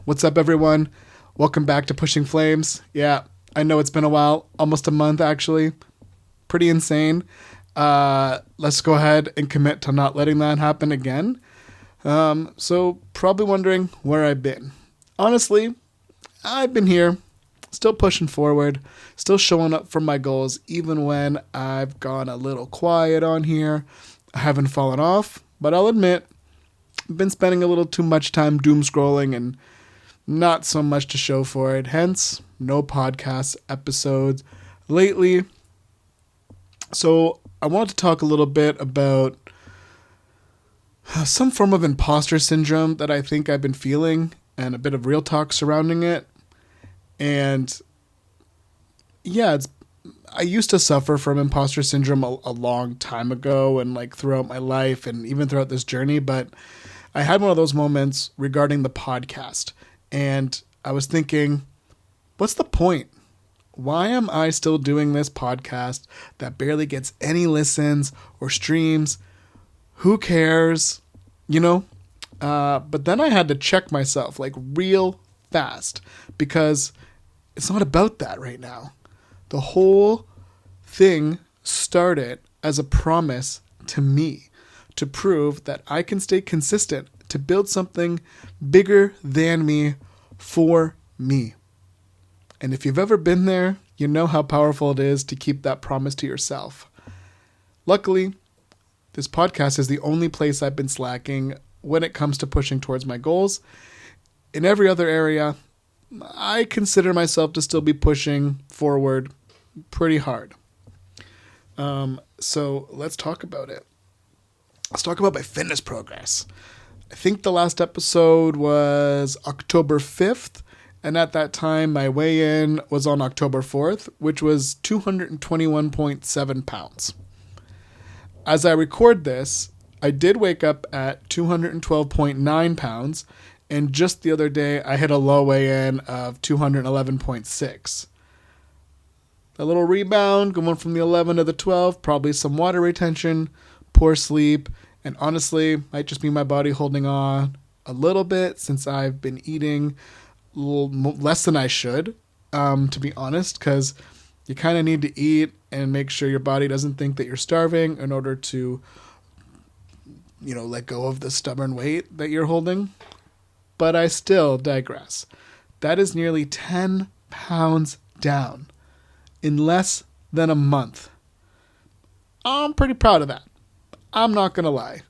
What's up, everyone? Welcome back to Pushing Flames. Yeah, I know it's been a while, almost a month actually. Pretty insane. Let's go ahead and commit to not letting that happen again. So probably wondering where I've been. Honestly, I've been here, still pushing forward, still showing up for my goals, even when I've gone a little quiet on here. I haven't fallen off, but I'll admit, I've been spending a little too much time doom scrolling and not so much to show for it. Hence, no podcast episodes lately. So I want to talk a little bit about some form of imposter syndrome that I think I've been feeling and a bit of real talk surrounding it. And yeah, I used to suffer from imposter syndrome a long time ago and like throughout my life and even throughout this journey. But I had one of those moments regarding the podcast. And I was thinking, what's the point? Why am I still doing this podcast that barely gets any listens or streams? Who cares? But then I had to check myself like real fast because it's not about that right now. The whole thing started as a promise to me to prove that I can stay consistent, to build something bigger than me for me. And if you've ever been there, you know how powerful it is to keep that promise to yourself. Luckily, this podcast is the only place I've been slacking when it comes to pushing towards my goals. In every other area, I consider myself to still be pushing forward pretty hard. So let's talk about it. Let's talk about my fitness progress. I think the last episode was October 5th. And at that time, my weigh-in was on October 4th, which was 221.7 pounds. As I record this, I did wake up at 212.9 pounds. And just the other day, I hit a low weigh-in of 211.6. A little rebound going from the 11 to the 12, probably some water retention, poor sleep, and honestly, might just be my body holding on a little bit since I've been eating a little less than I should, to be honest, because you kind of need to eat and make sure your body doesn't think that you're starving in order to, let go of the stubborn weight that you're holding. But I still digress. That is nearly 10 pounds down in less than a month. I'm pretty proud of that. I'm not going to lie.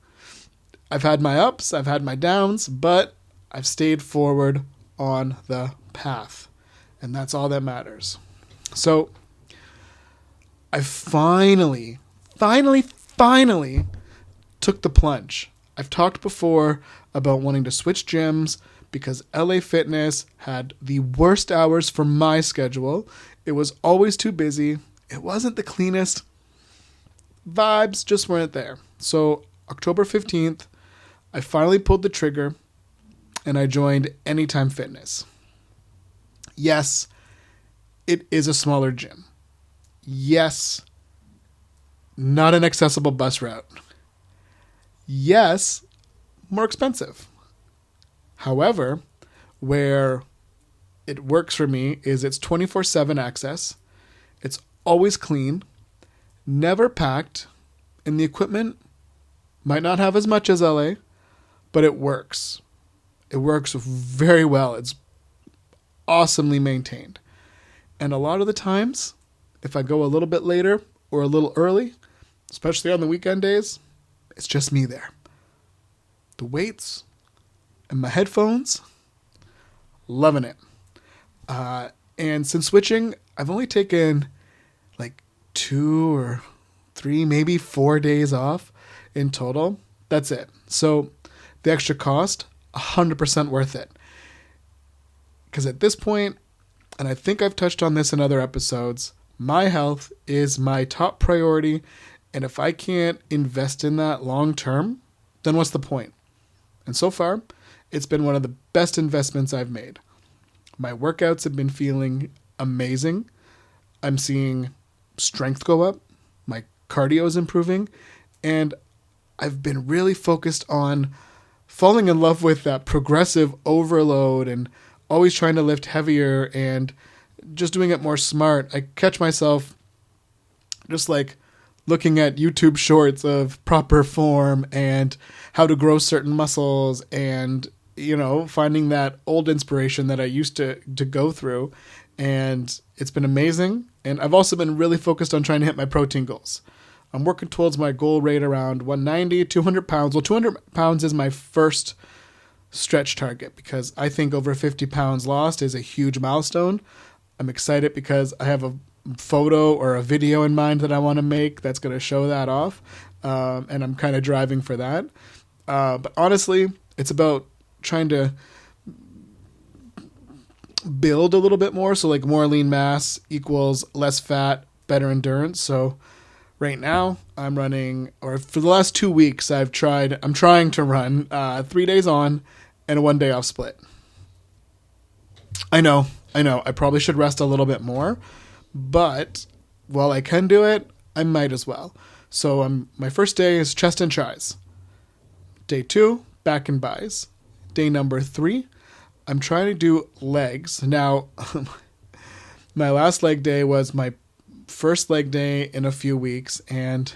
I've had my ups, I've had my downs, but I've stayed forward on the path. And that's all that matters. So I finally took the plunge. I've talked before about wanting to switch gyms because LA Fitness had the worst hours for my schedule. It was always too busy. It wasn't the cleanest. Vibes just weren't there. So October 15th, I finally pulled the trigger and I joined Anytime Fitness. Yes, it is a smaller gym. Yes, not an accessible bus route. Yes, more expensive. However, where it works for me is it's 24/7 access. It's always clean, never packed, and the equipment might not have as much as LA, but it works. It works very well. It's awesomely maintained. And a lot of the times, if I go a little bit later or a little early, especially on the weekend days, it's just me there. The weights and my headphones, loving it. And since switching, I've only taken like 2 or 3, maybe 4 days off in total. That's it. So the extra cost, 100% worth it. Because at this point, and I think I've touched on this in other episodes, my health is my top priority. And if I can't invest in that long term, then what's the point? And so far, it's been one of the best investments I've made. My workouts have been feeling amazing. I'm seeing strength go up. My cardio is improving. And I've been really focused on falling in love with that progressive overload and always trying to lift heavier and just doing it more smart. I catch myself just like looking at YouTube shorts of proper form and how to grow certain muscles and, finding that old inspiration that I used to go through. And it's been amazing. And I've also been really focused on trying to hit my protein goals. I'm working towards my goal rate around 190, 200 pounds. Well, 200 pounds is my first stretch target because I think over 50 pounds lost is a huge milestone. I'm excited because I have a photo or a video in mind that I want to make that's going to show that off. And I'm kind of driving for that. But honestly, it's about trying to build a little bit more. So like more lean mass equals less fat, better endurance. So right now I'm running, or for the last 2 weeks, I'm trying to run 3 days on and a 1 day off split. I know. I probably should rest a little bit more, but while I can do it, I might as well. So my first day is chest and tries. Day 2, back and buys. Day number 3, I'm trying to do legs. Now, my last leg day was my first leg day in a few weeks, and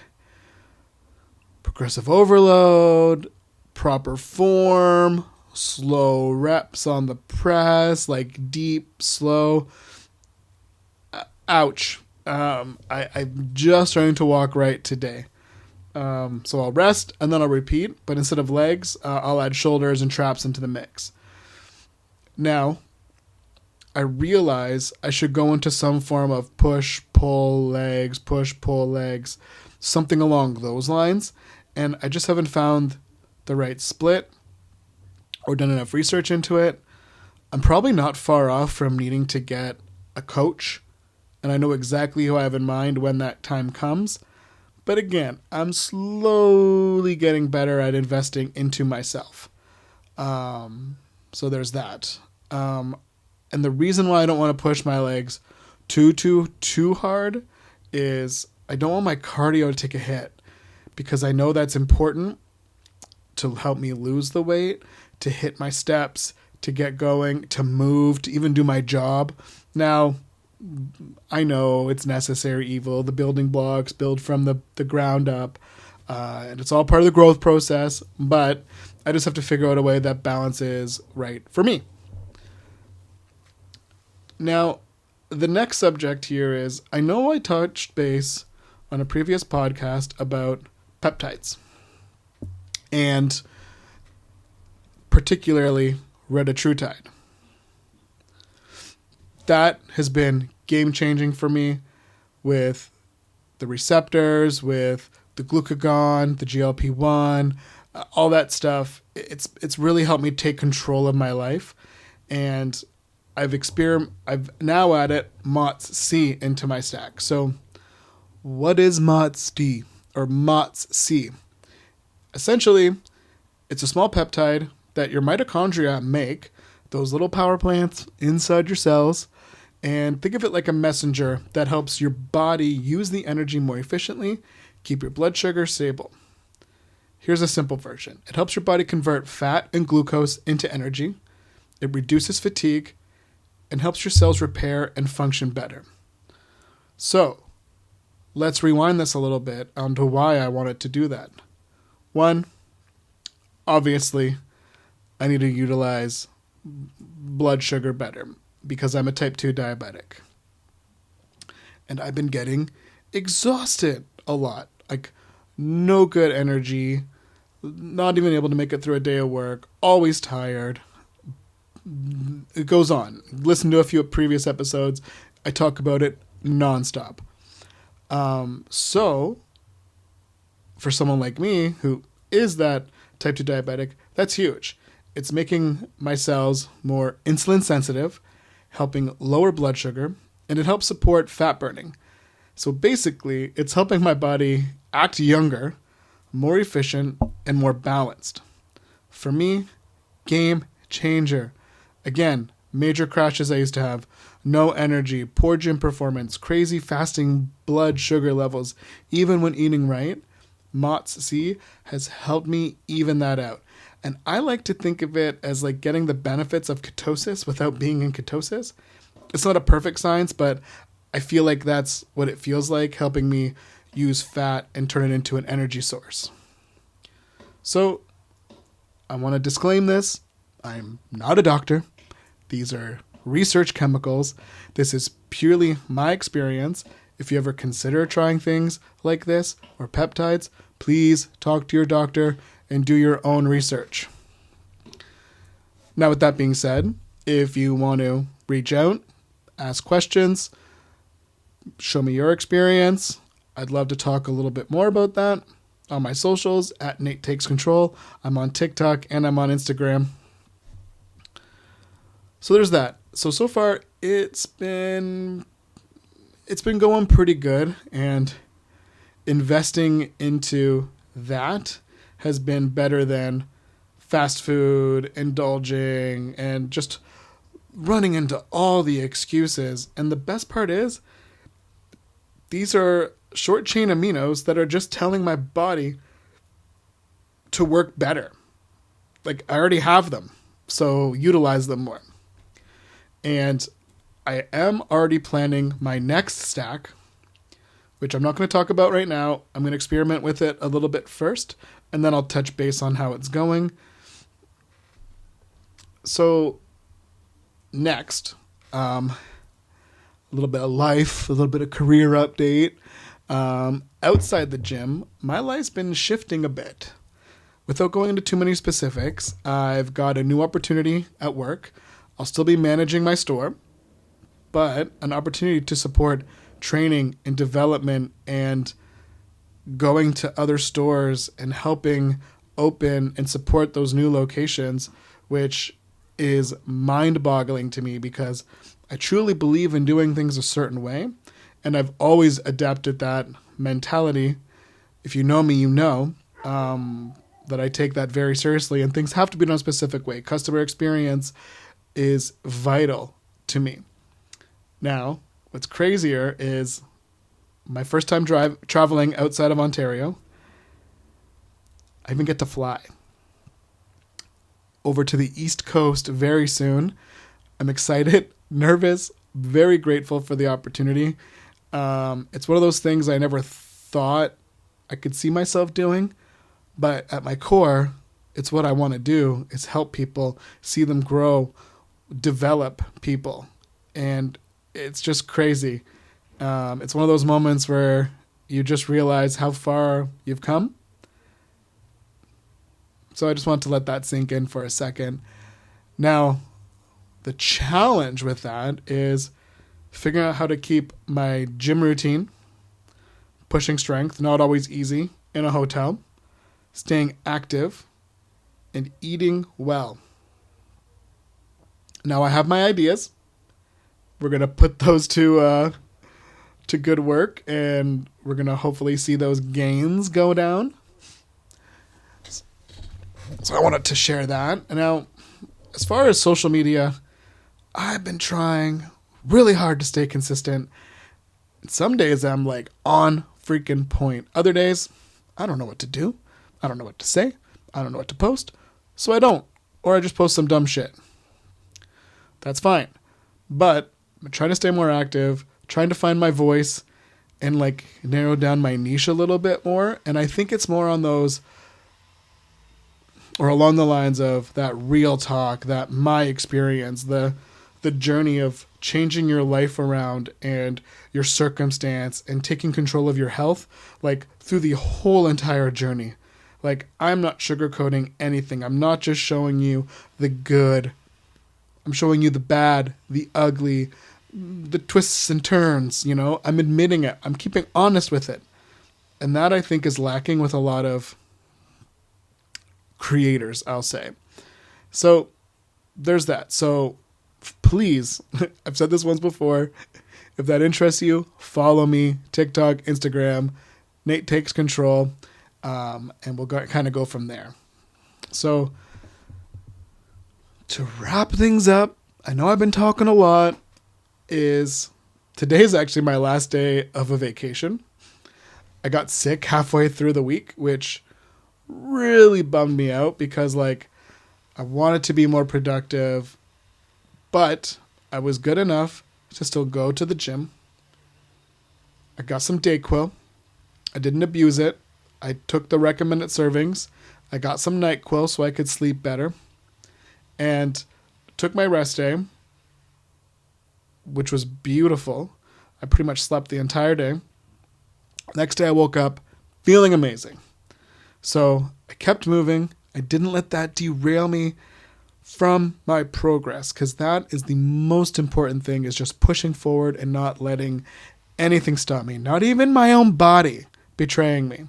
progressive overload, proper form, slow reps on the press, like deep, slow. Ouch. I'm just starting to walk right today. So I'll rest and then I'll repeat, but instead of legs, I'll add shoulders and traps into the mix. Now, I realize I should go into some form of push, pull, legs, something along those lines. And I just haven't found the right split or done enough research into it. I'm probably not far off from needing to get a coach, and I know exactly who I have in mind when that time comes. But again, I'm slowly getting better at investing into myself. So there's that. And the reason why I don't want to push my legs too hard is I don't want my cardio to take a hit, because I know that's important to help me lose the weight, to hit my steps, to get going, to move, to even do my job. Now, I know it's necessary evil. The building blocks build from the ground up. And it's all part of the growth process. But I just have to figure out a way that balance is right for me. Now, the next subject here is, I know I touched base on a previous podcast about peptides. And particularly retatrutide. That has been game-changing for me with the receptors, with the glucagon, the GLP-1, all that stuff. It's really helped me take control of my life, and I've now added MOTS C into my stack. So what is MOTS D or MOTS C? Essentially, it's a small peptide that your mitochondria make, those little power plants inside your cells. And think of it like a messenger that helps your body use the energy more efficiently, keep your blood sugar stable. Here's a simple version. It helps your body convert fat and glucose into energy. It reduces fatigue and helps your cells repair and function better. So, let's rewind this a little bit onto why I wanted to do that. One, obviously, I need to utilize blood sugar better, because I'm a type 2 diabetic. And I've been getting exhausted a lot. Like, no good energy, not even able to make it through a day of work, always tired. It goes on. Listen to a few previous episodes. I talk about it nonstop. So, for someone like me who is that type 2 diabetic, that's huge. It's making my cells more insulin sensitive, helping lower blood sugar, and it helps support fat burning. So basically, it's helping my body act younger, more efficient, and more balanced. For me, game changer. Again, major crashes I used to have, no energy, poor gym performance, crazy fasting blood sugar levels, even when eating right. MOTS C has helped me even that out. And I like to think of it as like getting the benefits of ketosis without being in ketosis. It's not a perfect science, but I feel like that's what it feels like, helping me use fat and turn it into an energy source. So I want to disclaim this. I'm not a doctor. These are research chemicals. This is purely my experience. If you ever consider trying things like this or peptides, please talk to your doctor and do your own research. Now, with that being said, if you want to reach out, ask questions, show me your experience, I'd love to talk a little bit more about that on my socials at Nate Takes Control. I'm on TikTok and I'm on Instagram. So there's that. So far it's been going pretty good, and investing into that has been better than fast food, indulging, and just running into all the excuses. And the best part is, these are short chain aminos that are just telling my body to work better. Like, I already have them, so utilize them more. And I am already planning my next stack, which I'm not going to talk about right now. I'm going to experiment with it a little bit first, and then I'll touch base on how it's going. So next, a little bit of life, a little bit of career update. Outside the gym, my life's been shifting a bit. Without going into too many specifics, I've got a new opportunity at work. I'll still be managing my store, but an opportunity to support training and development and going to other stores and helping open and support those new locations, which is mind-boggling to me because I truly believe in doing things a certain way, and I've always adapted that mentality. If you know me, you know that I take that very seriously, and things have to be done a specific way. Customer experience is vital to me. Now, what's crazier is my first time traveling outside of Ontario. I even get to fly over to the East Coast very soon. I'm excited, nervous, very grateful for the opportunity. It's one of those things I never thought I could see myself doing, but at my core, it's what I want to do, is help people, see them grow, develop people. And it's just crazy. It's one of those moments where you just realize how far you've come. So I just want to let that sink in for a second. Now, the challenge with that is figuring out how to keep my gym routine, pushing strength, not always easy, in a hotel, staying active, and eating well. Now I have my ideas. We're going to put those to good work, and we're going to hopefully see those gains go down. So I wanted to share that. And now, as far as social media, I've been trying really hard to stay consistent. Some days I'm like on freaking point. Other days, I don't know what to do. I don't know what to say. I don't know what to post. So I don't. Or I just post some dumb shit. That's fine. But I'm trying to stay more active, trying to find my voice and like narrow down my niche a little bit more. And I think it's more on those, or along the lines of that real talk, that my experience, the journey of changing your life around and your circumstance and taking control of your health, like through the whole entire journey. Like, I'm not sugarcoating anything. I'm not just showing you the good. I'm showing you the bad, the ugly, the twists and turns, you know. I'm admitting it. I'm keeping honest with it. And that, I think, is lacking with a lot of creators, I'll say. So there's that. So please, I've said this once before, if that interests you, follow me, TikTok, Instagram, Nate Takes Control, and we'll kind of go from there. So to wrap things up, I know I've been talking a lot, today's actually my last day of a vacation. I got sick halfway through the week, which really bummed me out because, like, I wanted to be more productive, but I was good enough to still go to the gym. I got some Dayquil. I didn't abuse it. I took the recommended servings. I got some NyQuil so I could sleep better. And took my rest day, which was beautiful. I pretty much slept the entire day. Next day I woke up feeling amazing. So I kept moving. I didn't let that derail me from my progress, because that is the most important thing, is just pushing forward and not letting anything stop me, not even my own body betraying me.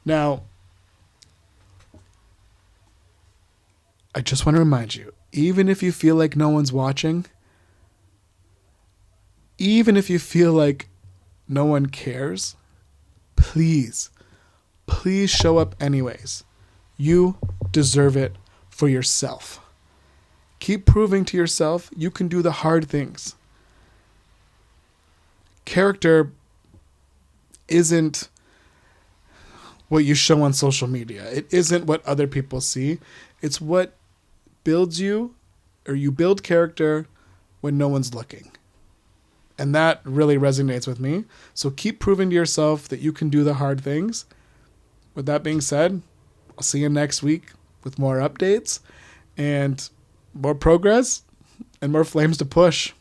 Now, I just want to remind you, even if you feel like no one's watching, even if you feel like no one cares, please show up anyways. You deserve it for yourself. Keep proving to yourself you can do the hard things. Character isn't what you show on social media. It isn't what other people see. It's what builds you, or you build character when no one's looking. And that really resonates with me. So keep proving to yourself that you can do the hard things. With that being said, I'll see you next week with more updates and more progress and more flames to push.